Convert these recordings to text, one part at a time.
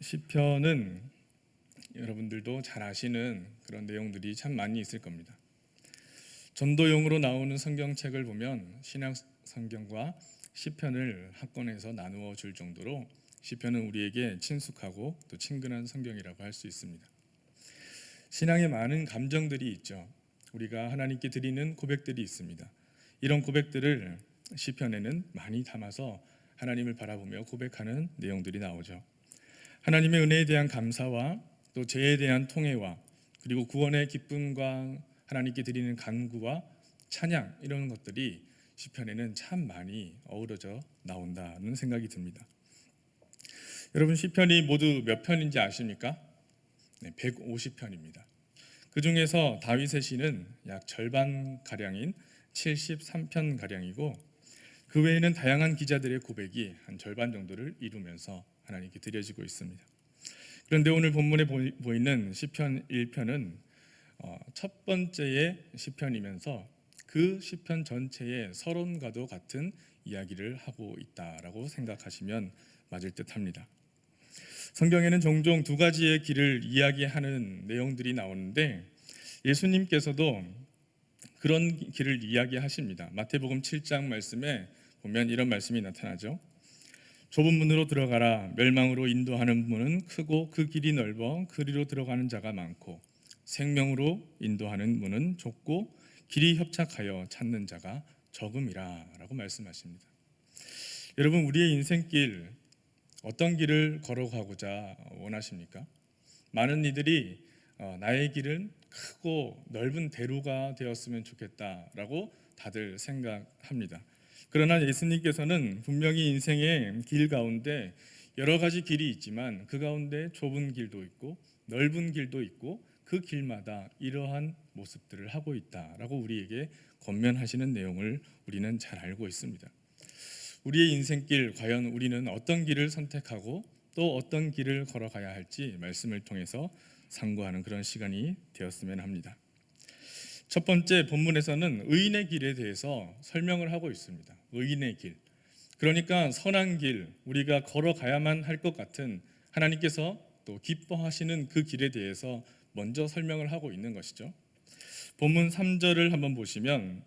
시편은 여러분들도 잘 아시는 그런 내용들이 참 많이 있을 겁니다. 전도용으로 나오는 성경책을 보면 신약 성경과 시편을 합권해서 나누어 줄 정도로 시편은 우리에게 친숙하고 또 친근한 성경이라고 할 수 있습니다. 신앙에 많은 감정들이 있죠. 우리가 하나님께 드리는 고백들이 있습니다. 이런 고백들을 시편에는 많이 담아서 하나님을 바라보며 고백하는 내용들이 나오죠. 하나님의 은혜에 대한 감사와 또 죄에 대한 통회와 그리고 구원의 기쁨과 하나님께 드리는 간구와 찬양, 이런 것들이 시편에는 참 많이 어우러져 나온다는 생각이 듭니다. 여러분, 시편이 모두 몇 편인지 아십니까? 150편입니다. 그 중에서 다윗의 시는 약 절반 가량인 73편 가량이고, 그 외에는 다양한 기자들의 고백이 한 절반 정도를 이루면서 하나님께 드려지고 있습니다. 그런데 오늘 본문에 보이는 시편 1편은 첫 번째의 시편이면서 그 시편 전체의 서론과도 같은 이야기를 하고 있다라고 생각하시면 맞을 듯합니다. 성경에는 종종 두 가지의 길을 이야기하는 내용들이 나오는데 예수님께서도 그런 길을 이야기하십니다. 마태복음 7장 말씀에 보면 이런 말씀이 나타나죠. 좁은 문으로 들어가라. 멸망으로 인도하는 문은 크고 그 길이 넓어 그리로 들어가는 자가 많고, 생명으로 인도하는 문은 좁고 길이 협착하여 찾는 자가 적음이라 라고 말씀하십니다. 여러분, 우리의 인생길 어떤 길을 걸어가고자 원하십니까? 많은 이들이 나의 길은 크고 넓은 대로가 되었으면 좋겠다라고 다들 생각합니다. 그러나 예수님께서는 분명히 인생의 길 가운데 여러 가지 길이 있지만 그 가운데 좁은 길도 있고 넓은 길도 있고 그 길마다 이러한 모습들을 하고 있다라고 우리에게 권면하시는 내용을 우리는 잘 알고 있습니다. 우리의 인생길, 과연 우리는 어떤 길을 선택하고 또 어떤 길을 걸어가야 할지 말씀을 통해서 상고하는 그런 시간이 되었으면 합니다. 첫 번째 본문에서는 의인의 길에 대해서 설명을 하고 있습니다. 의인의 길, 그러니까 선한 길, 우리가 걸어가야만 할 것 같은 하나님께서 또 기뻐하시는 그 길에 대해서 먼저 설명을 하고 있는 것이죠. 본문 3절을 한번 보시면,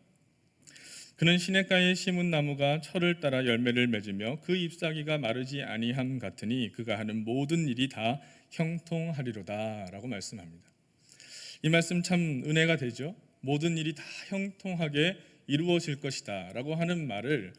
그는 시냇가에 심은 나무가 철을 따라 열매를 맺으며 그 잎사귀가 마르지 아니함 같으니 그가 하는 모든 일이 다 형통하리로다 라고 말씀합니다. 이 말씀 참 은혜가 되죠. 모든 일이 다 형통하게 이루어질 것이다 라고 하는 말을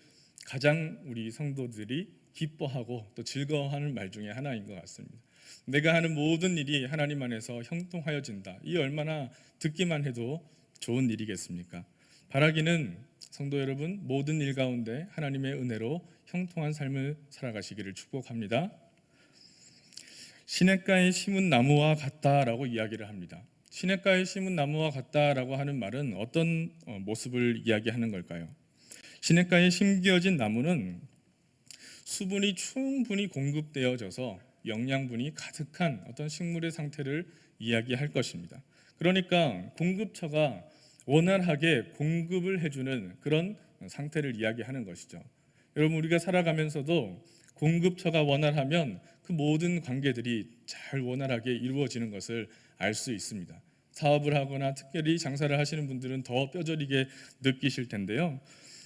가장 우리 성도들이 기뻐하고 또 즐거워하는 말 중에 하나인 것 같습니다. 내가 하는 모든 일이 하나님 안에서 형통하여진다. 이 얼마나 듣기만 해도 좋은 일이겠습니까? 바라기는 성도 여러분, 모든 일 가운데 하나님의 은혜로 형통한 삶을 살아가시기를 축복합니다. 시냇가에 심은 나무와 같다라고 이야기를 합니다. 시냇가에 심은 나무와 같다라고 하는 말은 어떤 모습을 이야기하는 걸까요? 시냇가에 심겨진 나무는 수분이 충분히 공급되어져서 영양분이 가득한 어떤 식물의 상태를 이야기할 것입니다. 그러니까 공급처가 원활하게 공급을 해주는 그런 상태를 이야기하는 것이죠. 여러분, 우리가 살아가면서도 공급처가 원활하면 그 모든 관계들이 잘 원활하게 이루어지는 것을 알 수 있습니다. 사업을 하거나 특별히 장사를 하시는 분들은 더 뼈저리게 느끼실 텐데요.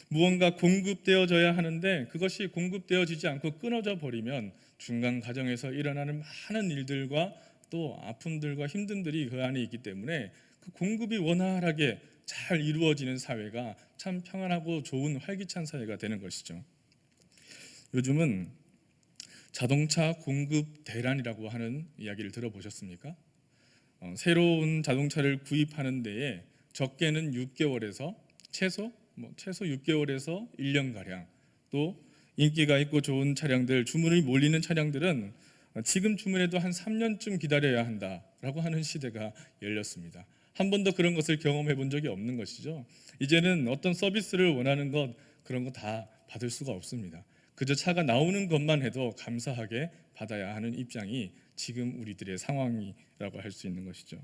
무언가 공급되어져야 하는데 그것이 공급되어지지 않고 끊어져 버리면 중간 과정에서 일어나는 많은 일들과 또 아픔들과 힘듦들이 그 안에 있기 때문에 그 공급이 원활하게 잘 이루어지는 사회가 참 평안하고 좋은 활기찬 사회가 되는 것이죠. 요즘은 자동차 공급 대란이라고 하는 이야기를 들어보셨습니까? 새로운 자동차를 구입하는 데에 적게는 6개월에서 최소 6개월에서 1년가량, 또 인기가 있고 좋은 차량들, 주문이 몰리는 차량들은 지금 주문해도 한 3년쯤 기다려야 한다라고 하는 시대가 열렸습니다. 한 번도 그런 것을 경험해 본 적이 없는 것이죠. 이제는 어떤 서비스를 원하는 것, 그런 거 다 받을 수가 없습니다. 그저 차가 나오는 것만 해도 감사하게 받아야 하는 입장이 지금 우리들의 상황이라고 할 수 있는 것이죠.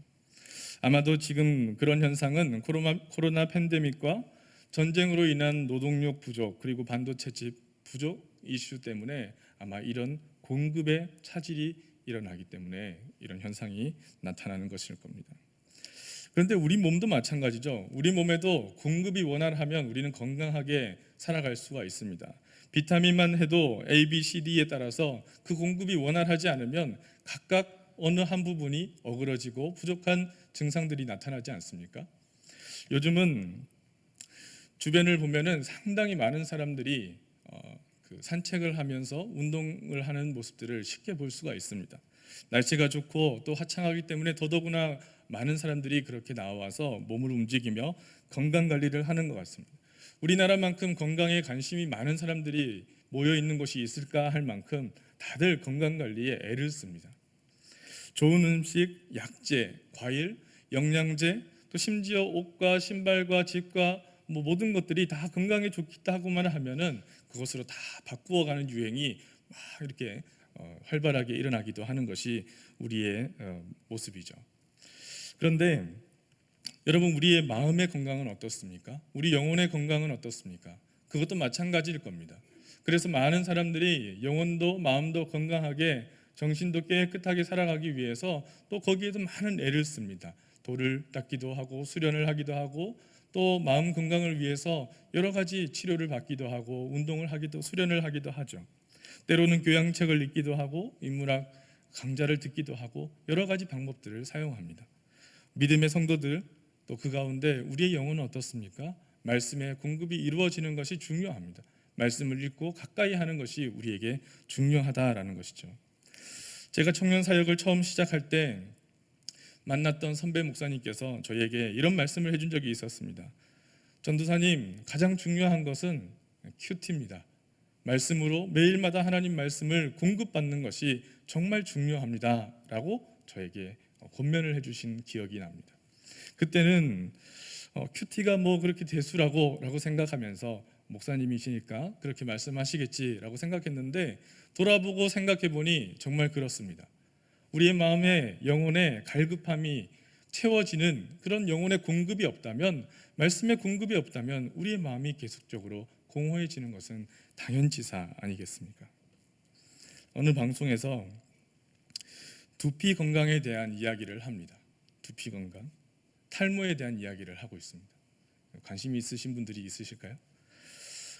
아마도 지금 그런 현상은 코로나 팬데믹과 전쟁으로 인한 노동력 부족, 그리고 반도체 칩 부족 이슈 때문에 아마 이런 공급의 차질이 일어나기 때문에 이런 현상이 나타나는 것일 겁니다. 그런데 우리 몸도 마찬가지죠. 우리 몸에도 공급이 원활하면 우리는 건강하게 살아갈 수가 있습니다. 비타민만 해도 A, B, C, D에 따라서 그 공급이 원활하지 않으면 각각 어느 한 부분이 어그러지고 부족한 증상들이 나타나지 않습니까? 요즘은 주변을 보면은 상당히 많은 사람들이 산책을 하면서 운동을 하는 모습들을 쉽게 볼 수가 있습니다. 날씨가 좋고 또 화창하기 때문에 더더구나 많은 사람들이 그렇게 나와서 몸을 움직이며 건강 관리를 하는 것 같습니다. 우리나라만큼 건강에 관심이 많은 사람들이 모여 있는 곳이 있을까 할 만큼 다들 건강 관리에 애를 씁니다. 좋은 음식, 약재, 과일, 영양제, 또 심지어 옷과 신발과 집과 모든 것들이 다 건강에 좋다고만 하면은 그것으로 다 바꾸어가는 유행이 막 이렇게 활발하게 일어나기도 하는 것이 우리의 모습이죠. 그런데 여러분, 우리의 마음의 건강은 어떻습니까? 우리 영혼의 건강은 어떻습니까? 그것도 마찬가지일 겁니다. 그래서 많은 사람들이 영혼도 마음도 건강하게 정신도 깨끗하게 살아가기 위해서 또 거기에도 많은 애를 씁니다. 돌을 닦기도 하고 수련을 하기도 하고 또 마음 건강을 위해서 여러 가지 치료를 받기도 하고 운동을 하기도 수련을 하기도 하죠. 때로는 교양책을 읽기도 하고 인문학 강좌를 듣기도 하고 여러 가지 방법들을 사용합니다. 믿음의 성도들 또 그 가운데 우리의 영혼은 어떻습니까? 말씀의 공급이 이루어지는 것이 중요합니다. 말씀을 읽고 가까이 하는 것이 우리에게 중요하다라는 것이죠. 제가 청년 사역을 처음 시작할 때 만났던 선배 목사님께서 저에게 이런 말씀을 해준 적이 있었습니다. 전도사님, 가장 중요한 것은 큐티입니다. 말씀으로 매일마다 하나님 말씀을 공급받는 것이 정말 중요합니다 라고 저에게 권면을 해주신 기억이 납니다. 그때는 큐티가 뭐 그렇게 대수라고 생각하면서 목사님이시니까 그렇게 말씀하시겠지라고 생각했는데 돌아보고 생각해 보니 정말 그렇습니다. 우리의 마음에 영혼의 갈급함이 채워지는 그런 영혼의 공급이 없다면, 말씀의 공급이 없다면 우리의 마음이 계속적으로 공허해지는 것은 당연지사 아니겠습니까? 어느 방송에서 두피 건강에 대한 이야기를 합니다. 두피 건강, 탈모에 대한 이야기를 하고 있습니다. 관심이 있으신 분들이 있으실까요?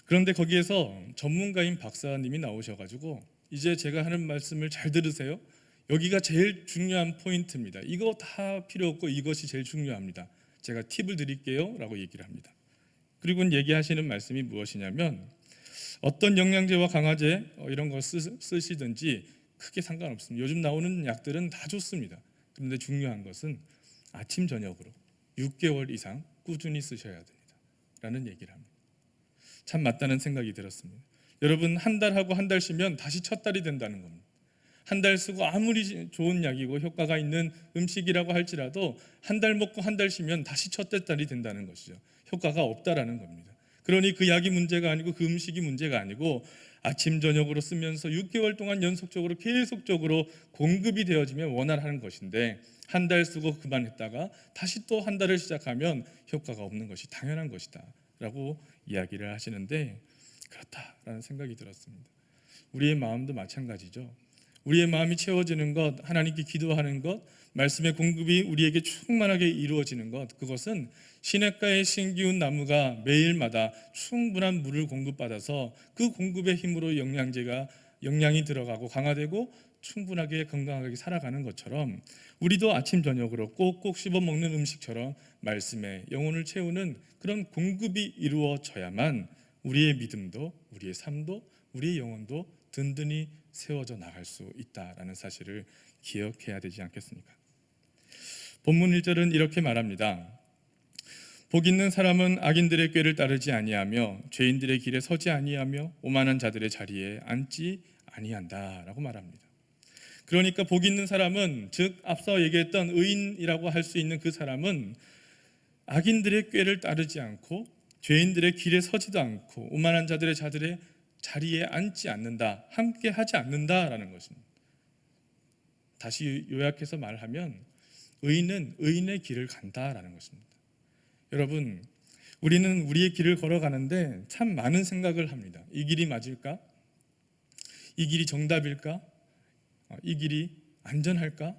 그런데 거기에서 전문가인 박사님이 나오셔가지고 이제 제가 하는 말씀을 잘 들으세요. 여기가 제일 중요한 포인트입니다. 이거 다 필요 없고 이것이 제일 중요합니다. 제가 팁을 드릴게요 라고 얘기를 합니다. 그리고 얘기하시는 말씀이 무엇이냐면 어떤 영양제와 강화제 이런 거 쓰시든지 크게 상관없습니다. 요즘 나오는 약들은 다 좋습니다. 그런데 중요한 것은 아침 저녁으로 6개월 이상 꾸준히 쓰셔야 됩니다 라는 얘기를 합니다. 참 맞다는 생각이 들었습니다. 여러분, 한 달 하고 한 달 쉬면 다시 첫 달이 된다는 겁니다. 한 달 쓰고 아무리 좋은 약이고 효과가 있는 음식이라고 할지라도 한 달 먹고 한 달 쉬면 다시 첫째 달이 된다는 것이죠. 효과가 없다라는 겁니다. 그러니 그 약이 문제가 아니고 그 음식이 문제가 아니고 아침 저녁으로 쓰면서 6개월 동안 연속적으로 계속적으로 공급이 되어지면 원활한 것인데 한 달 쓰고 그만했다가 다시 또 한 달을 시작하면 효과가 없는 것이 당연한 것이다 라고 이야기를 하시는데 그렇다라는 생각이 들었습니다. 우리의 마음도 마찬가지죠. 우리의 마음이 채워지는 것, 하나님께 기도하는 것, 말씀의 공급이 우리에게 충만하게 이루어지는 것, 그것은 시냇가의 신기운 나무가 매일마다 충분한 물을 공급받아서 그 공급의 힘으로 영양이 들어가고 강화되고 충분하게 건강하게 살아가는 것처럼 우리도 아침 저녁으로 꼭꼭 씹어 먹는 음식처럼 말씀에 영혼을 채우는 그런 공급이 이루어져야만 우리의 믿음도 우리의 삶도 우리의 영혼도 든든히 세워져 나갈 수 있다라는 사실을 기억해야 되지 않겠습니까? 본문 1절은 이렇게 말합니다. 복 있는 사람은 악인들의 꾀를 따르지 아니하며 죄인들의 길에 서지 아니하며 오만한 자들의 자리에 앉지 아니한다라고 말합니다. 그러니까 복 있는 사람은, 즉 앞서 얘기했던 의인이라고 할 수 있는 그 사람은 악인들의 꾀를 따르지 않고 죄인들의 길에 서지도 않고 오만한 자들의 자리에 앉지 않는다, 함께 하지 않는다라는 것입니다. 다시 요약해서 말하면 의인은 의인의 길을 간다라는 것입니다. 여러분, 우리는 우리의 길을 걸어가는데 참 많은 생각을 합니다. 이 길이 맞을까? 이 길이 정답일까? 이 길이 안전할까?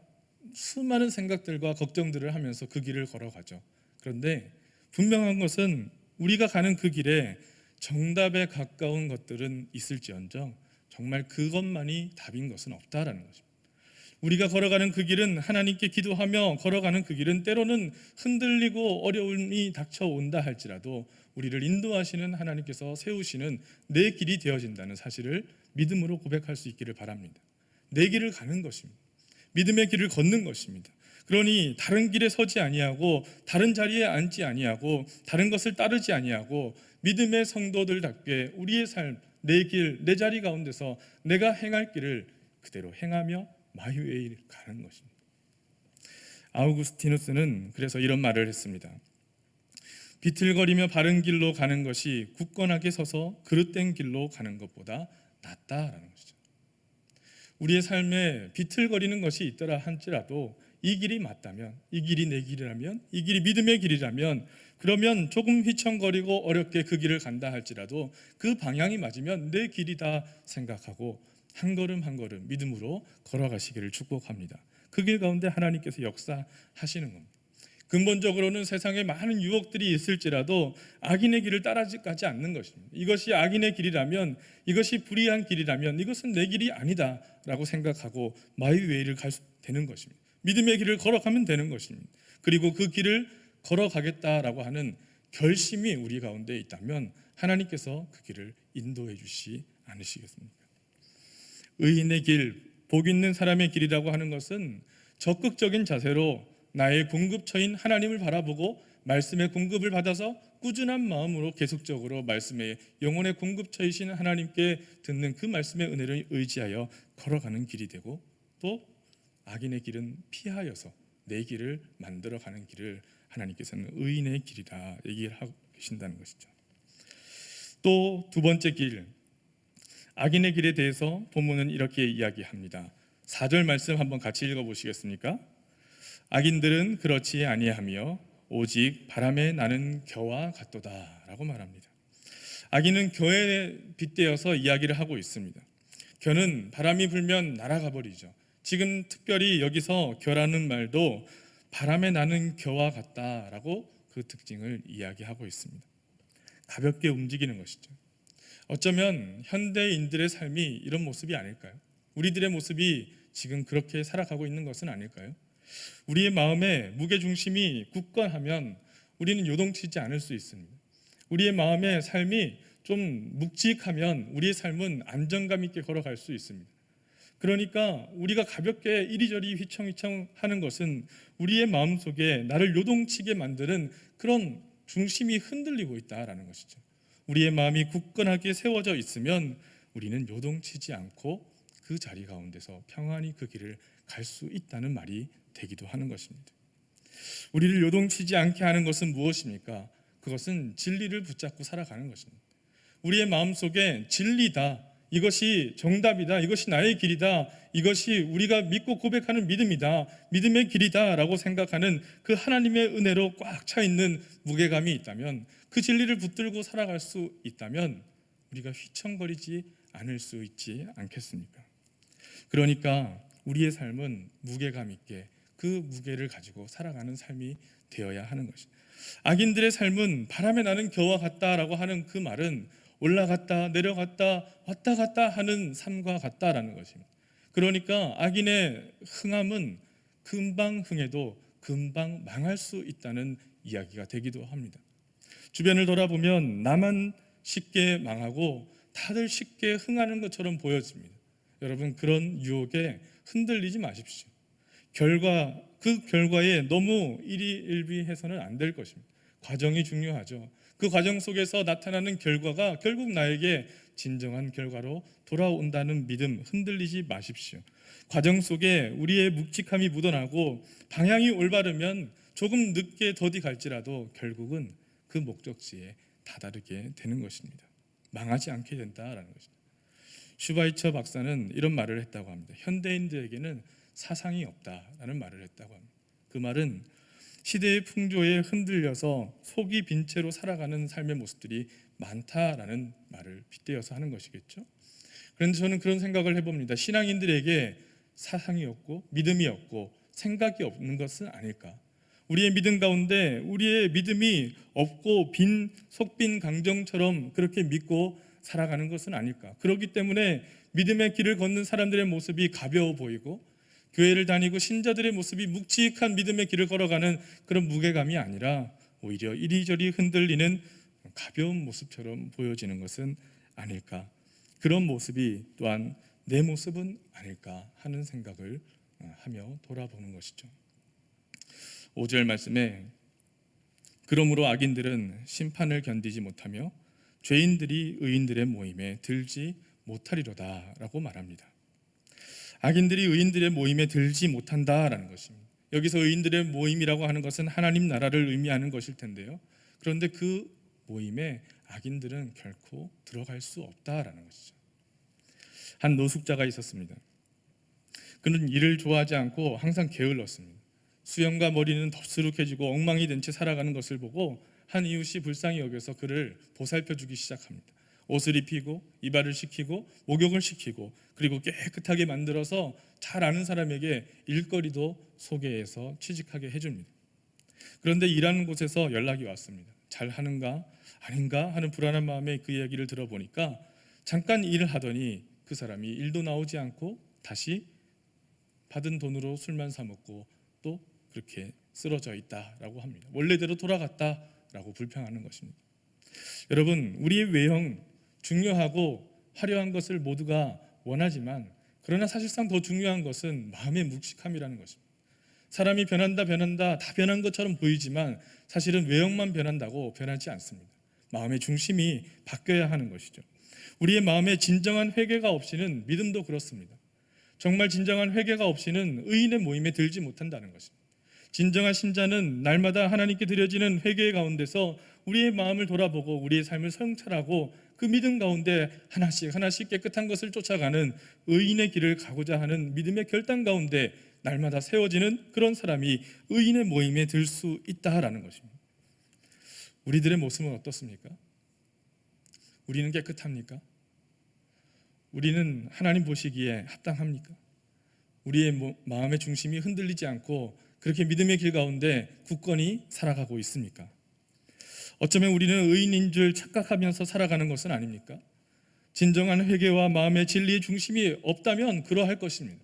수많은 생각들과 걱정들을 하면서 그 길을 걸어가죠. 그런데 분명한 것은 우리가 가는 그 길에 정답에 가까운 것들은 있을지언정 정말 그것만이 답인 것은 없다라는 것입니다. 우리가 걸어가는 그 길은, 하나님께 기도하며 걸어가는 그 길은 때로는 흔들리고 어려움이 닥쳐온다 할지라도 우리를 인도하시는 하나님께서 세우시는 내 길이 되어진다는 사실을 믿음으로 고백할 수 있기를 바랍니다. 내 길을 가는 것입니다. 믿음의 길을 걷는 것입니다. 그러니 다른 길에 서지 아니하고 다른 자리에 앉지 아니하고 다른 것을 따르지 아니하고 믿음의 성도들답게 우리의 삶, 내 길, 내 자리 가운데서 내가 행할 길을 그대로 행하며 마이웨이를 가는 것입니다. 아우구스티누스는 그래서 이런 말을 했습니다. 비틀거리며 바른 길로 가는 것이 굳건하게 서서 그릇된 길로 가는 것보다 낫다라는 것이죠. 우리의 삶에 비틀거리는 것이 있더라 할지라도 이 길이 맞다면, 이 길이 내 길이라면, 이 길이 믿음의 길이라면, 그러면 조금 휘청거리고 어렵게 그 길을 간다 할지라도 그 방향이 맞으면 내 길이다 생각하고 한 걸음 한 걸음 믿음으로 걸어가시기를 축복합니다. 그 길 가운데 하나님께서 역사하시는 겁니다. 근본적으로는 세상에 많은 유혹들이 있을지라도 악인의 길을 따라가지 않는 것입니다. 이것이 악인의 길이라면, 이것이 불의한 길이라면 이것은 내 길이 아니다 라고 생각하고 마이웨이를 갈 수 되는 것입니다. 믿음의 길을 걸어가면 되는 것입니다. 그리고 그 길을 걸어가겠다라고 하는 결심이 우리 가운데 있다면 하나님께서 그 길을 인도해 주시지 않으시겠습니까? 의인의 길, 복 있는 사람의 길이라고 하는 것은 적극적인 자세로 나의 공급처인 하나님을 바라보고 말씀의 공급을 받아서 꾸준한 마음으로 계속적으로 말씀의 영혼의 공급처이신 하나님께 듣는 그 말씀의 은혜를 의지하여 걸어가는 길이 되고, 또 악인의 길은 피하여서 내 길을 만들어가는 길을 하나님께서는 의인의 길이다 얘기를 하고 계신다는 것이죠. 또 두 번째 길, 악인의 길에 대해서 본문은 이렇게 이야기합니다. 4절 말씀 한번 같이 읽어보시겠습니까? 악인들은 그렇지 아니하며 오직 바람에 나는 겨와 같도다 라고 말합니다. 악인은 겨에 빗대어서 이야기를 하고 있습니다. 겨는 바람이 불면 날아가 버리죠. 지금 특별히 여기서 겨라는 말도 바람에 나는 겨와 같다라고 그 특징을 이야기하고 있습니다. 가볍게 움직이는 것이죠. 어쩌면 현대인들의 삶이 이런 모습이 아닐까요? 우리들의 모습이 지금 그렇게 살아가고 있는 것은 아닐까요? 우리의 마음에 무게중심이 굳건하면 우리는 요동치지 않을 수 있습니다. 우리의 마음의 삶이 좀 묵직하면 우리의 삶은 안정감 있게 걸어갈 수 있습니다. 그러니까 우리가 가볍게 이리저리 휘청휘청 하는 것은 우리의 마음속에 나를 요동치게 만드는 그런 중심이 흔들리고 있다라는 것이죠. 우리의 마음이 굳건하게 세워져 있으면 우리는 요동치지 않고 그 자리 가운데서 평안히 그 길을 갈 수 있다는 말이 되기도 하는 것입니다. 우리를 요동치지 않게 하는 것은 무엇입니까? 그것은 진리를 붙잡고 살아가는 것입니다. 우리의 마음속에 진리다, 이것이 정답이다, 이것이 나의 길이다, 이것이 우리가 믿고 고백하는 믿음이다, 믿음의 길이다 라고 생각하는 그 하나님의 은혜로 꽉 차 있는 무게감이 있다면, 그 진리를 붙들고 살아갈 수 있다면 우리가 휘청거리지 않을 수 있지 않겠습니까? 그러니까 우리의 삶은 무게감 있게 그 무게를 가지고 살아가는 삶이 되어야 하는 것입니다. 악인들의 삶은 바람에 나는 겨와 같다라고 하는 그 말은 올라갔다 내려갔다 왔다 갔다 하는 삶과 같다라는 것입니다. 그러니까 악인의 흥함은 금방 흥해도 금방 망할 수 있다는 이야기가 되기도 합니다. 주변을 돌아보면 나만 쉽게 망하고 다들 쉽게 흥하는 것처럼 보여집니다. 여러분, 그런 유혹에 흔들리지 마십시오. 그 결과에 너무 일희일비해서는 안 될 것입니다. 과정이 중요하죠. 그 과정 속에서 나타나는 결과가 결국 나에게 진정한 결과로 돌아온다는 믿음 흔들리지 마십시오. 과정 속에 우리의 묵직함이 묻어나고 방향이 올바르면 조금 늦게 더디 갈지라도 결국은 그 목적지에 다다르게 되는 것입니다. 망하지 않게 된다라는 것입니다. 슈바이처 박사는 이런 말을 했다고 합니다. 현대인들에게는 사상이 없다라는 말을 했다고 합니다. 그 말은 시대의 풍조에 흔들려서 속이 빈 채로 살아가는 삶의 모습들이 많다라는 말을 빗대어서 하는 것이겠죠. 그런데 저는 그런 생각을 해봅니다. 신앙인들에게 사상이 없고 믿음이 없고 생각이 없는 것은 아닐까? 우리의 믿음 가운데 우리의 믿음이 없고 속빈 강정처럼 그렇게 믿고 살아가는 것은 아닐까? 그렇기 때문에 믿음의 길을 걷는 사람들의 모습이 가벼워 보이고 교회를 다니고 신자들의 모습이 묵직한 믿음의 길을 걸어가는 그런 무게감이 아니라 오히려 이리저리 흔들리는 가벼운 모습처럼 보여지는 것은 아닐까? 그런 모습이 또한 내 모습은 아닐까 하는 생각을 하며 돌아보는 것이죠. 5절 말씀에 그러므로 악인들은 심판을 견디지 못하며 죄인들이 의인들의 모임에 들지 못하리로다 라고 말합니다. 악인들이 의인들의 모임에 들지 못한다라는 것입니다. 여기서 의인들의 모임이라고 하는 것은 하나님 나라를 의미하는 것일 텐데요. 그런데 그 모임에 악인들은 결코 들어갈 수 없다라는 것이죠. 한 노숙자가 있었습니다. 그는 일을 좋아하지 않고 항상 게을렀습니다. 수염과 머리는 덥수룩해지고 엉망이 된 채 살아가는 것을 보고 한 이웃이 불쌍히 여겨서 그를 보살펴주기 시작합니다. 옷을 입히고 이발을 시키고 목욕을 시키고 그리고 깨끗하게 만들어서 잘 아는 사람에게 일거리도 소개해서 취직하게 해줍니다. 그런데 일하는 곳에서 연락이 왔습니다. 잘하는가 아닌가 하는 불안한 마음에 그 이야기를 들어보니까 잠깐 일을 하더니 그 사람이 일도 나오지 않고 다시 받은 돈으로 술만 사 먹고 또 그렇게 쓰러져 있다라고 합니다. 원래대로 돌아갔다라고 불평하는 것입니다. 여러분, 우리의 외형 중요하고 화려한 것을 모두가 원하지만 그러나 사실상 더 중요한 것은 마음의 묵직함이라는 것입니다. 사람이 변한다 다 변한 것처럼 보이지만 사실은 외형만 변한다고 변하지 않습니다. 마음의 중심이 바뀌어야 하는 것이죠. 우리의 마음에 진정한 회개가 없이는 믿음도 그렇습니다. 정말 진정한 회개가 없이는 의인의 모임에 들지 못한다는 것입니다. 진정한 신자는 날마다 하나님께 드려지는 회개 가운데서 우리의 마음을 돌아보고 우리의 삶을 성찰하고 그 믿음 가운데 하나씩 깨끗한 것을 쫓아가는 의인의 길을 가고자 하는 믿음의 결단 가운데 날마다 세워지는 그런 사람이 의인의 모임에 들 수 있다라는 것입니다. 우리들의 모습은 어떻습니까? 우리는 깨끗합니까? 우리는 하나님 보시기에 합당합니까? 우리의 마음의 중심이 흔들리지 않고 그렇게 믿음의 길 가운데 굳건히 살아가고 있습니까? 어쩌면 우리는 의인인 줄 착각하면서 살아가는 것은 아닙니까? 진정한 회개와 마음의 진리의 중심이 없다면 그러할 것입니다.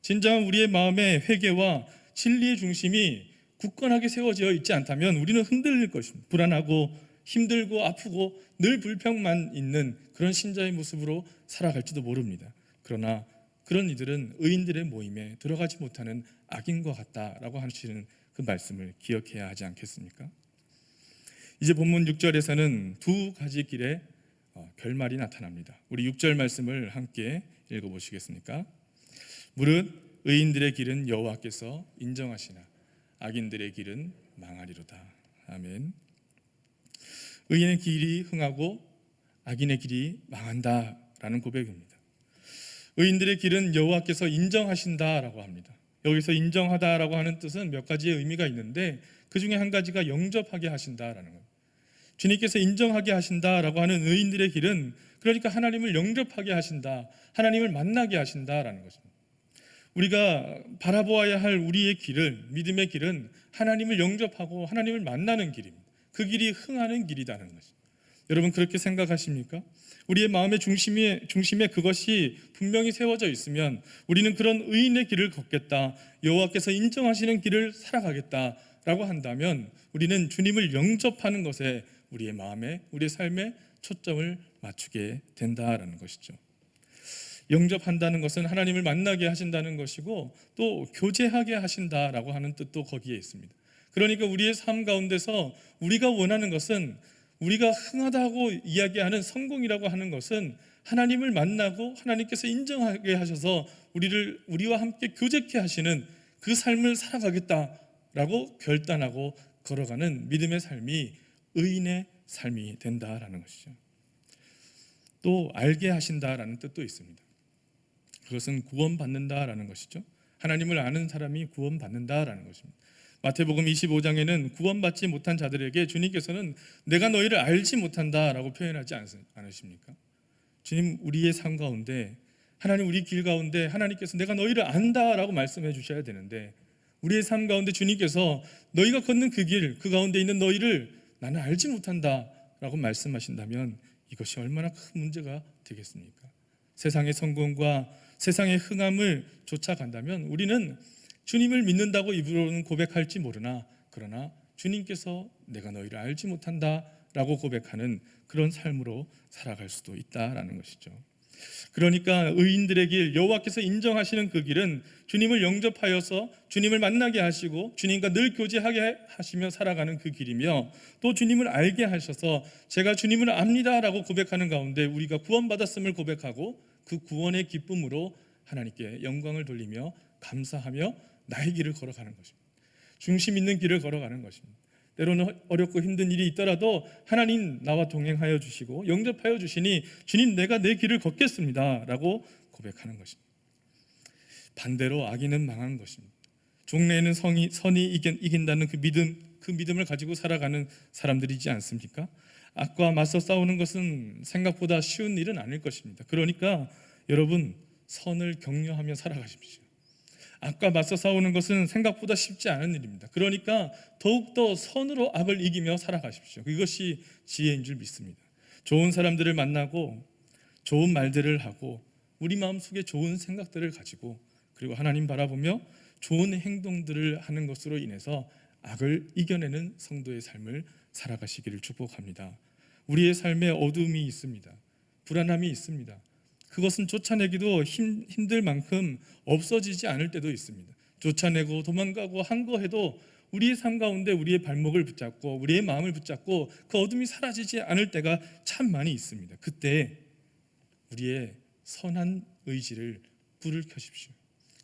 진정한 우리의 마음의 회개와 진리의 중심이 굳건하게 세워져 있지 않다면 우리는 흔들릴 것입니다. 불안하고 힘들고 아프고 늘 불평만 있는 그런 신자의 모습으로 살아갈지도 모릅니다. 그러나 그런 이들은 의인들의 모임에 들어가지 못하는 악인과 같다라고 하시는 그 말씀을 기억해야 하지 않겠습니까? 이제 본문 6절에서는 두 가지 길의 결말이 나타납니다. 우리 6절 말씀을 함께 읽어보시겠습니까? 무릇 의인들의 길은 여호와께서 인정하시나 악인들의 길은 망하리로다. 아멘. 의인의 길이 흥하고 악인의 길이 망한다라는 고백입니다. 의인들의 길은 여호와께서 인정하신다라고 합니다. 여기서 인정하다라고 하는 뜻은 몇 가지의 의미가 있는데 그 중에 한 가지가 영접하게 하신다라는 겁니다. 주님께서 인정하게 하신다라고 하는 의인들의 길은 그러니까 하나님을 영접하게 하신다, 하나님을 만나게 하신다라는 것입니다. 우리가 바라보아야 할 우리의 길을, 믿음의 길은 하나님을 영접하고 하나님을 만나는 길입니다. 그 길이 흥하는 길이라는 것입니다. 여러분 그렇게 생각하십니까? 우리의 마음의 중심에 그것이 분명히 세워져 있으면 우리는 그런 의인의 길을 걷겠다, 여호와께서 인정하시는 길을 살아가겠다라고 한다면 우리는 주님을 영접하는 것에 우리의 마음에, 우리의 삶에 초점을 맞추게 된다라는 것이죠. 영접한다는 것은 하나님을 만나게 하신다는 것이고 또 교제하게 하신다라고 하는 뜻도 거기에 있습니다. 그러니까 우리의 삶 가운데서 우리가 원하는 것은, 우리가 흥하다고 이야기하는 성공이라고 하는 것은 하나님을 만나고 하나님께서 인정하게 하셔서 우리와 함께 교제케 하시는 그 삶을 살아가겠다라고 결단하고 걸어가는 믿음의 삶이 의인의 삶이 된다라는 것이죠. 또 알게 하신다라는 뜻도 있습니다. 그것은 구원받는다라는 것이죠. 하나님을 아는 사람이 구원받는다라는 것입니다. 마태복음 25장에는 구원받지 못한 자들에게 주님께서는 내가 너희를 알지 못한다라고 표현하지 않으십니까? 주님 우리의 삶 가운데 하나님 우리 길 가운데 하나님께서 내가 너희를 안다라고 말씀해 주셔야 되는데 우리의 삶 가운데 주님께서 너희가 걷는 그 길, 그 가운데 있는 너희를 나는 알지 못한다라고 말씀하신다면 이것이 얼마나 큰 문제가 되겠습니까? 세상의 성공과 세상의 흥함을 쫓아간다면 우리는 주님을 믿는다고 입으로는 고백할지 모르나 그러나 주님께서 내가 너희를 알지 못한다라고 고백하는 그런 삶으로 살아갈 수도 있다라는 것이죠. 그러니까 의인들의 길, 여호와께서 인정하시는 그 길은 주님을 영접하여서 주님을 만나게 하시고 주님과 늘 교제하게 하시며 살아가는 그 길이며 또 주님을 알게 하셔서 제가 주님을 압니다라고 고백하는 가운데 우리가 구원받았음을 고백하고 그 구원의 기쁨으로 하나님께 영광을 돌리며 감사하며 나의 길을 걸어가는 것입니다. 중심 있는 길을 걸어가는 것입니다. 때로는 어렵고 힘든 일이 있더라도 하나님 나와 동행하여 주시고 영접하여 주시니 주님 내가 내 길을 걷겠습니다 라고 고백하는 것입니다. 반대로 악인은 망한 것입니다. 종래에는 선이 이긴다는 그 믿음을 가지고 살아가는 사람들이지 않습니까? 악과 맞서 싸우는 것은 생각보다 쉬운 일은 아닐 것입니다. 그러니까 여러분 선을 격려하며 살아가십시오. 악과 맞서 싸우는 것은 생각보다 쉽지 않은 일입니다. 그러니까 더욱더 선으로 악을 이기며 살아가십시오. 이것이 지혜인 줄 믿습니다. 좋은 사람들을 만나고 좋은 말들을 하고 우리 마음속에 좋은 생각들을 가지고 그리고 하나님 바라보며 좋은 행동들을 하는 것으로 인해서 악을 이겨내는 성도의 삶을 살아가시기를 축복합니다. 우리의 삶에 어두움이 있습니다. 불안함이 있습니다. 그것은 쫓아내기도 힘들 만큼 없어지지 않을 때도 있습니다. 쫓아내고 도망가고 항거해도 우리의 삶 가운데 우리의 발목을 붙잡고 우리의 마음을 붙잡고 그 어둠이 사라지지 않을 때가 참 많이 있습니다. 그때 우리의 선한 의지를 불을 켜십시오.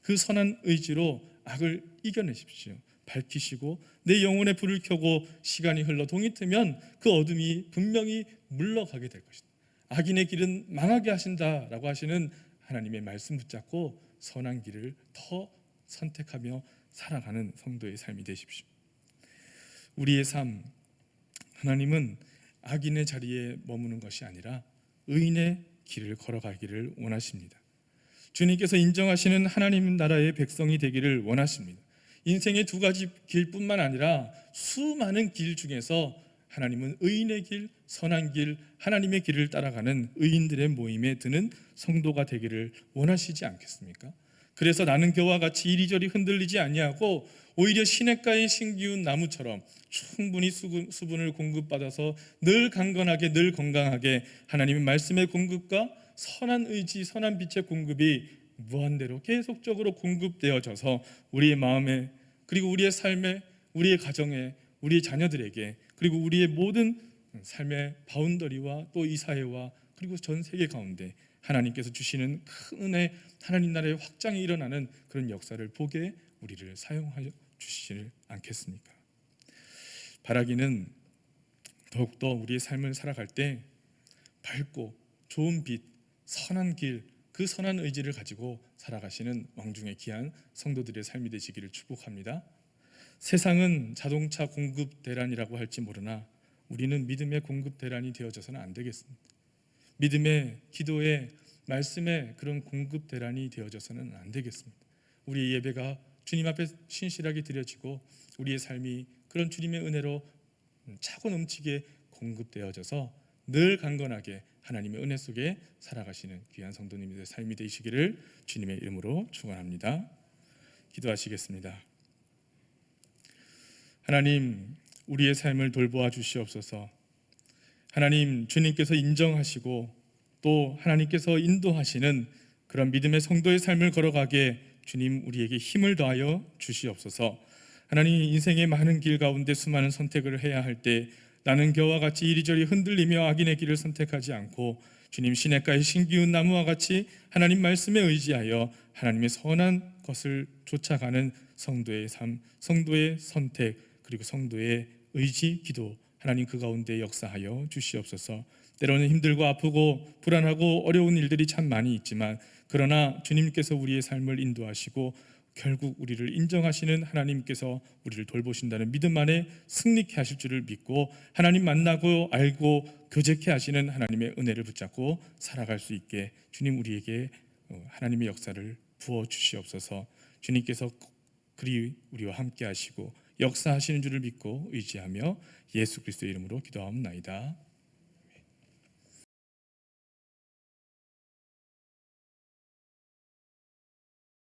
그 선한 의지로 악을 이겨내십시오. 밝히시고 내 영혼에 불을 켜고 시간이 흘러 동이 트면 그 어둠이 분명히 물러가게 될 것이다. 악인의 길은 망하게 하신다라고 하시는 하나님의 말씀 붙잡고 선한 길을 더 선택하며 살아가는 성도의 삶이 되십시오. 우리의 삶, 하나님은 악인의 자리에 머무는 것이 아니라 의인의 길을 걸어가기를 원하십니다. 주님께서 인정하시는 하나님 나라의 백성이 되기를 원하십니다. 인생의 두 가지 길뿐만 아니라 수많은 길 중에서 하나님은 의인의 길, 선한 길, 하나님의 길을 따라가는 의인들의 모임에 드는 성도가 되기를 원하시지 않겠습니까? 그래서 나는 그와 같이 이리저리 흔들리지 아니하고 오히려 시냇가에 심기운 나무처럼 충분히 수분을 공급받아서 늘 강건하게 늘 건강하게 하나님의 말씀의 공급과 선한 의지, 선한 빛의 공급이 무한대로 계속적으로 공급되어져서 우리의 마음에 그리고 우리의 삶에 우리의 가정에 우리의 자녀들에게 그리고 우리의 모든 삶의 바운더리와 또 이 사회와 그리고 전 세계 가운데 하나님께서 주시는 큰 은혜, 하나님 나라의 확장이 일어나는 그런 역사를 보게 우리를 사용하여 주시지 않겠습니까? 바라기는 더욱더 우리의 삶을 살아갈 때 밝고 좋은 빛, 선한 길, 그 선한 의지를 가지고 살아가시는 왕중의 귀한 성도들의 삶이 되시기를 축복합니다. 세상은 자동차 공급 대란이라고 할지 모르나 우리는 믿음의 공급 대란이 되어져서는 안 되겠습니다. 믿음의, 기도의, 말씀의 그런 공급 대란이 되어져서는 안 되겠습니다. 우리의 예배가 주님 앞에 신실하게 드려지고 우리의 삶이 그런 주님의 은혜로 차고 넘치게 공급되어져서 늘 강건하게 하나님의 은혜 속에 살아가시는 귀한 성도님들의 삶이 되시기를 주님의 이름으로 축원합니다. 기도하시겠습니다. 하나님, 우리의 삶을 돌보아 주시옵소서. 하나님, 주님께서 인정하시고 또 하나님께서 인도하시는 그런 믿음의 성도의 삶을 걸어가게 주님 우리에게 힘을 더하여 주시옵소서. 하나님, 인생의 많은 길 가운데 수많은 선택을 해야 할 때 나는 겨와 같이 이리저리 흔들리며 악인의 길을 선택하지 않고 주님 시냇가의 신기운 나무와 같이 하나님 말씀에 의지하여 하나님의 선한 것을 쫓아가는 성도의 삶, 성도의 선택 그리고 성도의 의지, 기도 하나님 그 가운데 역사하여 주시옵소서. 때로는 힘들고 아프고 불안하고 어려운 일들이 참 많이 있지만 그러나 주님께서 우리의 삶을 인도하시고 결국 우리를 인정하시는 하나님께서 우리를 돌보신다는 믿음 안에 승리케 하실 줄을 믿고 하나님 만나고 알고 교제케 하시는 하나님의 은혜를 붙잡고 살아갈 수 있게 주님 우리에게 하나님의 역사를 부어 주시옵소서. 주님께서 그리 우리와 함께 하시고 역사하시는 줄을 믿고 의지하며 예수 그리스도의 이름으로 기도하옵나이다.